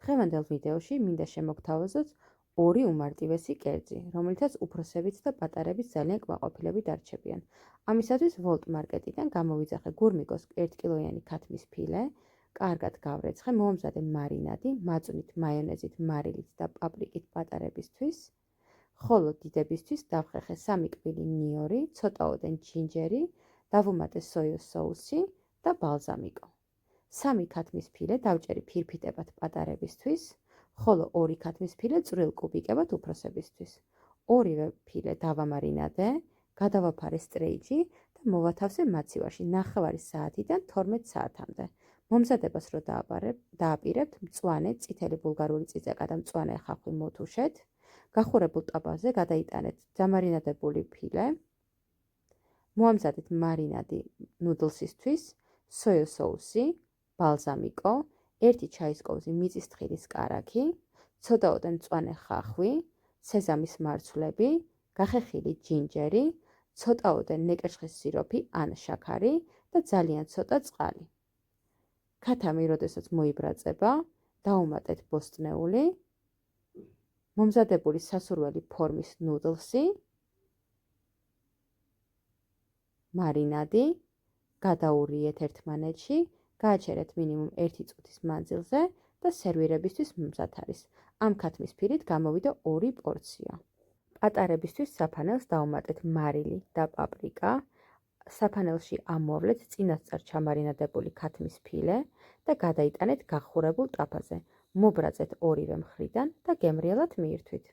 დღევანდელ ვიდეოში მინდა შემოგთავაზოთ ორი უმარტივესი კერძი, რომელთაც უფროსებიც და პატარებიც ძალიან კმაყოფილებით არჩებიან. ამისათვის ვოლტ მარკეტიდან გამოვიძახე გურმიკოს 1 კილოიანი ქათმის ფილე, კარგად გავრეცხე, მოვამზადე მარინადი, მაწვნით, მაიონეზით, მარილით და პაპრიკით პატარებისთვის, ხოლო დიდებისთვის დავხერხე 3 კბილი ნიორი, ცოტაოდენ ჯინჯერი, დავუმატე სოიოს соуსი და ბალზამიკო. 3 ქათმის ფილე დავჭერი ფირფიტებად პატარებისთვის, ხოლო 2 ქათმის ფილე წვრილ კუბიკებად უფროსებისთვის. ორივე ფილე დავამარინადე, გადავაფარე სტრეიჯი და მოვათავსე მაცივარში 9 საათიდან 12 საათამდე. მომზადებას რო დააპირებთ, მწვანე, წითელი ბულგარული წიწაკა და მწვანე ხახვი მოთუშეთ, გახურებულ ტაბაზე გადაიტანეთ დამარინადებული ფილე, მოამზადეთ მარინადი ნუდლსისთვის, სოიოს соуსი, ბალზამიკო, 1 ჩაის კოვზი მიწის თხილის კარაქი, ცოტაოდენ მწვანე ხახვი, სეზამის მარცვლები, გახეხილი ჯინჯერი, ცოტაოდენ ნეკერჩხის სიროფი ან შაქარი და ძალიან ცოტა წყალი. ქათამი როდესაც მოიბრაწება, დაუმატეთ ბოსტნეული, მომზადებული სასურველი ფორმის ნუდლსი, მარინადი, გადაურიეთ ერთმანეთში, გააჩერეთ მინიმუმ 1 წუთის მანძილზე და სერვირებისთვის მზად არის. ამ ქათმის ფილით გამოვიდა 2 პორცია. პატარებისთვის საფანელს დავუმატეთ მარილი და პაპრიკა, საფანელში ამოავლეთ წინასწარ ჩამარინადებული ქათმის ფილე და გადაიტანეთ გახურებულ ტაფაზე. მობრაწეთ ორივე მხრიდან და გემრიელად მიირთვით.